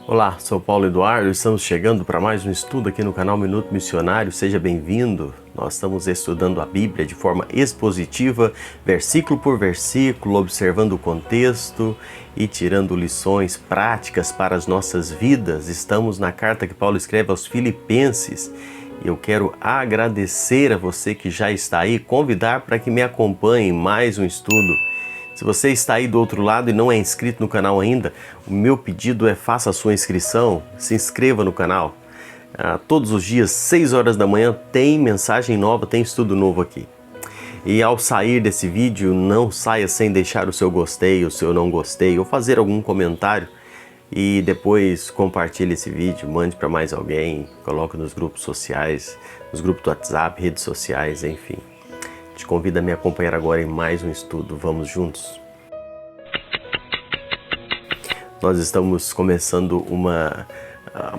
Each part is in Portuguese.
Olá, sou Paulo Eduardo, estamos chegando para mais um estudo aqui no canal Minuto Missionário, seja bem-vindo. Nós estamos estudando a Bíblia de forma expositiva, versículo por versículo, observando o contexto e tirando lições práticas para as nossas vidas. Estamos na carta que Paulo escreve aos Filipenses. Eu quero agradecer a você que já está aí, convidar para que me acompanhe em mais um estudo. Se você está aí do outro lado e não é inscrito no canal ainda, o meu pedido é faça a sua inscrição, se inscreva no canal. Todos os dias, 6 horas da manhã, tem mensagem nova, tem estudo novo aqui. E ao sair desse vídeo, não saia sem deixar o seu gostei, o seu não gostei, ou fazer algum comentário. E depois compartilhe esse vídeo, mande para mais alguém, coloque nos grupos sociais, nos grupos do WhatsApp, redes sociais, enfim. Te convido a me acompanhar agora em mais um estudo. Vamos juntos? Nós estamos começando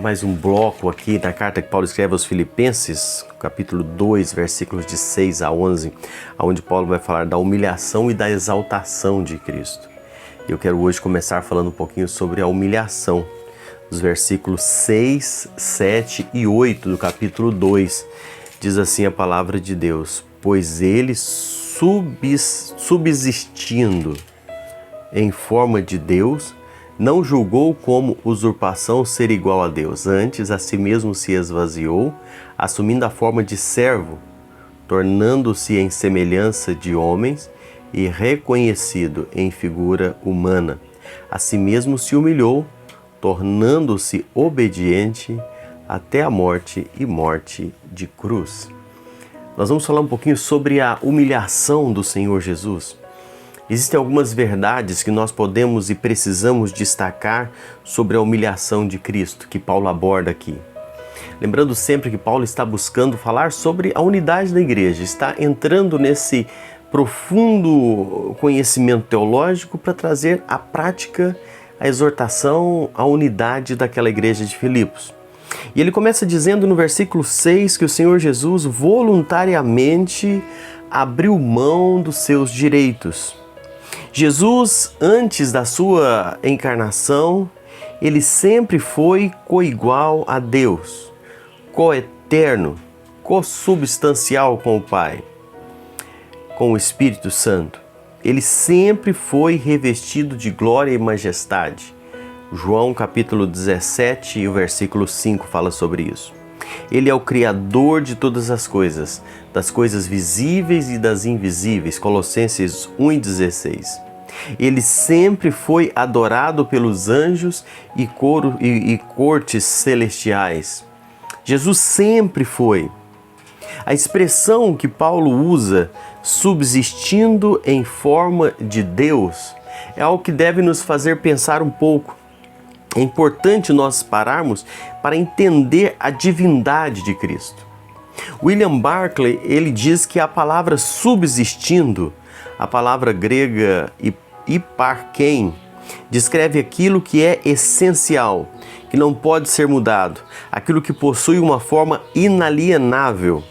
mais um bloco aqui na carta que Paulo escreve aos Filipenses, capítulo 2, versículos de 6 a 11, onde Paulo vai falar da humilhação e da exaltação de Cristo. Eu quero hoje começar falando um pouquinho sobre a humilhação, os versículos 6, 7 e 8 do capítulo 2. Diz assim a palavra de Deus: pois ele, subsistindo em forma de Deus, não julgou como usurpação ser igual a Deus. Antes, a si mesmo se esvaziou, assumindo a forma de servo, tornando-se em semelhança de homens e reconhecido em figura humana. A si mesmo se humilhou, tornando-se obediente até a morte e morte de cruz. Nós vamos falar um pouquinho sobre a humilhação do Senhor Jesus. Existem algumas verdades que nós podemos e precisamos destacar sobre a humilhação de Cristo, que Paulo aborda aqui. Lembrando sempre que Paulo está buscando falar sobre a unidade da igreja, está entrando nesse profundo conhecimento teológico para trazer à prática a exortação à unidade daquela igreja de Filipos. E ele começa dizendo no versículo 6 que o Senhor Jesus voluntariamente abriu mão dos seus direitos. Jesus, antes da sua encarnação, ele sempre foi coigual a Deus, coeterno, consubstancial com o Pai, com o Espírito Santo. Ele sempre foi revestido de glória e majestade. João capítulo 17 e o versículo 5 fala sobre isso. Ele é o Criador de todas as coisas, das coisas visíveis e das invisíveis. Colossenses 1,16. Ele sempre foi adorado pelos anjos e cortes celestiais. Jesus sempre foi. A expressão que Paulo usa, subsistindo em forma de Deus, é algo que deve nos fazer pensar um pouco. É importante nós pararmos para entender a divindade de Cristo. William Barclay, ele diz que a palavra subsistindo, a palavra grega hiparkein, descreve aquilo que é essencial, que não pode ser mudado, aquilo que possui uma forma inalienável.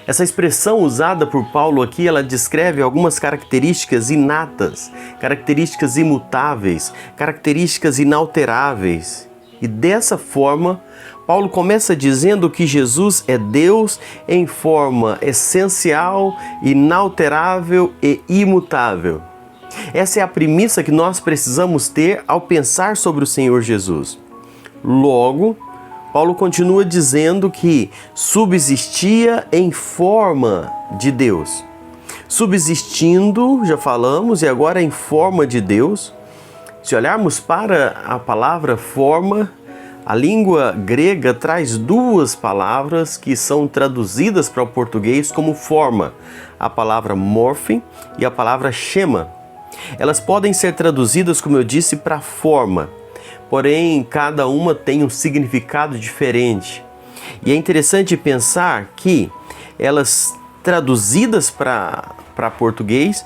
Essa expressão usada por Paulo aqui, ela descreve algumas características inatas, características imutáveis, características inalteráveis. E dessa forma, Paulo começa dizendo que Jesus é Deus em forma essencial, inalterável e imutável. Essa é a premissa que nós precisamos ter ao pensar sobre o Senhor Jesus. Logo, Paulo continua dizendo que subsistia em forma de Deus. Subsistindo, já falamos, e agora em forma de Deus. Se olharmos para a palavra forma, a língua grega traz duas palavras que são traduzidas para o português como forma. A palavra morphe e a palavra schema. Elas podem ser traduzidas, como eu disse, para forma. Porém, cada uma tem um significado diferente. E é interessante pensar que elas traduzidas para português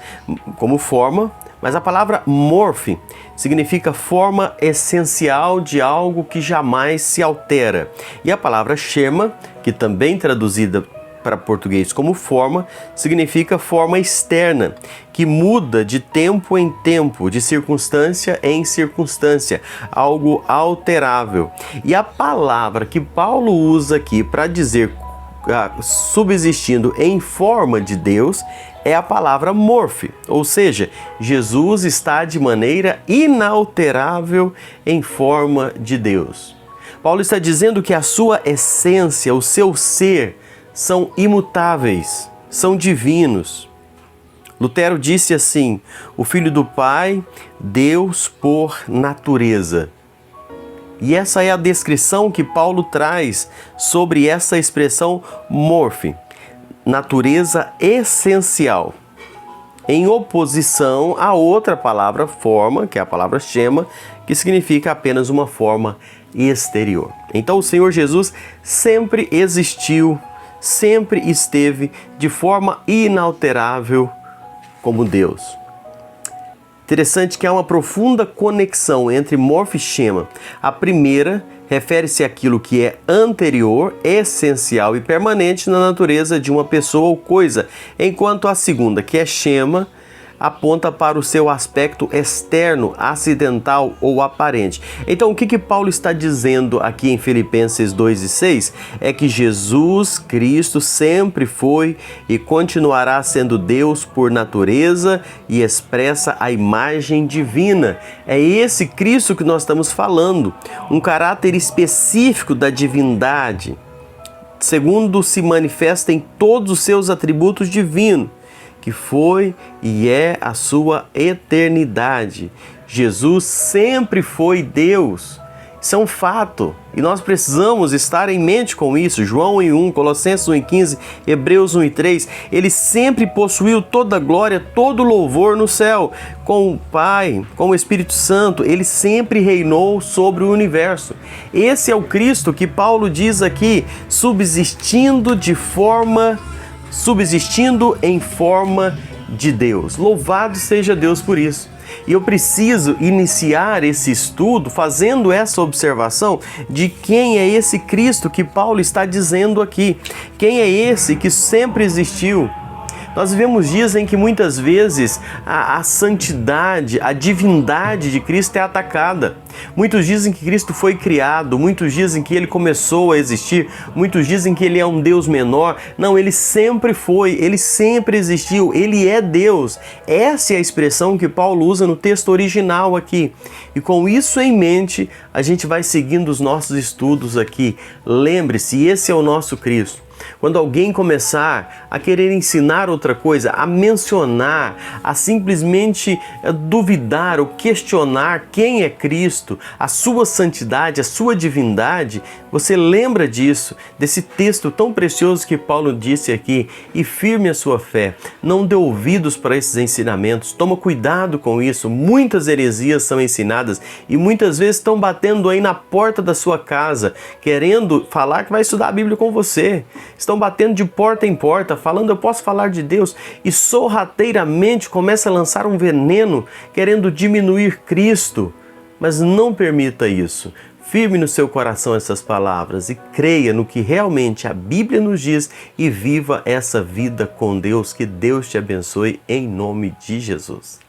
como forma, mas a palavra morphe significa forma essencial de algo que jamais se altera. E a palavra schema, que também traduzida para português como forma, significa forma externa, que muda de tempo em tempo, de circunstância em circunstância, algo alterável. E a palavra que Paulo usa aqui para dizer subsistindo em forma de Deus é a palavra morfe, ou seja, Jesus está de maneira inalterável em forma de Deus. Paulo está dizendo que a sua essência, o seu ser, são imutáveis, são divinos. Lutero disse assim: o Filho do Pai, Deus por natureza. E essa é a descrição que Paulo traz sobre essa expressão morfe, natureza essencial, em oposição à outra palavra forma, que é a palavra schema, que significa apenas uma forma exterior. Então o Senhor Jesus sempre existiu, sempre esteve de forma inalterável como Deus. Interessante que há uma profunda conexão entre morfe e schema. A primeira refere-se àquilo que é anterior, essencial e permanente na natureza de uma pessoa ou coisa, enquanto a segunda, que é schema, aponta para o seu aspecto externo, acidental ou aparente. Então, o que Paulo está dizendo aqui em Filipenses 2:6 é que Jesus Cristo sempre foi e continuará sendo Deus por natureza e expressa a imagem divina. É esse Cristo que nós estamos falando, um caráter específico da divindade, segundo se manifesta em todos os seus atributos divinos, que foi e é a sua eternidade. Jesus sempre foi Deus. Isso é um fato e nós precisamos estar em mente com isso. João 1:1, Colossenses 1:15, Hebreus 1:3, ele sempre possuiu toda a glória, todo o louvor no céu. Com o Pai, com o Espírito Santo, ele sempre reinou sobre o universo. Esse é o Cristo que Paulo diz aqui, subsistindo em forma de Deus. Louvado seja Deus por isso. E eu preciso iniciar esse estudo fazendo essa observação de quem é esse Cristo que Paulo está dizendo aqui. Quem é esse que sempre existiu? Nós vivemos dias em que muitas vezes a santidade, a divindade de Cristo é atacada. Muitos dizem que Cristo foi criado, muitos dizem que ele começou a existir, muitos dizem que ele é um Deus menor. Não, ele sempre foi, ele sempre existiu, ele é Deus. Essa é a expressão que Paulo usa no texto original aqui. E com isso em mente, a gente vai seguindo os nossos estudos aqui. Lembre-se, esse é o nosso Cristo. Quando alguém começar a querer ensinar outra coisa, a mencionar, a simplesmente duvidar ou questionar quem é Cristo, a sua santidade, a sua divindade, você lembra disso, desse texto tão precioso que Paulo disse aqui, e firme a sua fé. Não dê ouvidos para esses ensinamentos, toma cuidado com isso. Muitas heresias são ensinadas e muitas vezes estão batendo aí na porta da sua casa, querendo falar que vai estudar a Bíblia com você. Estão batendo de porta em porta, falando eu posso falar de Deus, e sorrateiramente começa a lançar um veneno, querendo diminuir Cristo. Mas não permita isso. Firme no seu coração essas palavras e creia no que realmente a Bíblia nos diz e viva essa vida com Deus. Que Deus te abençoe em nome de Jesus.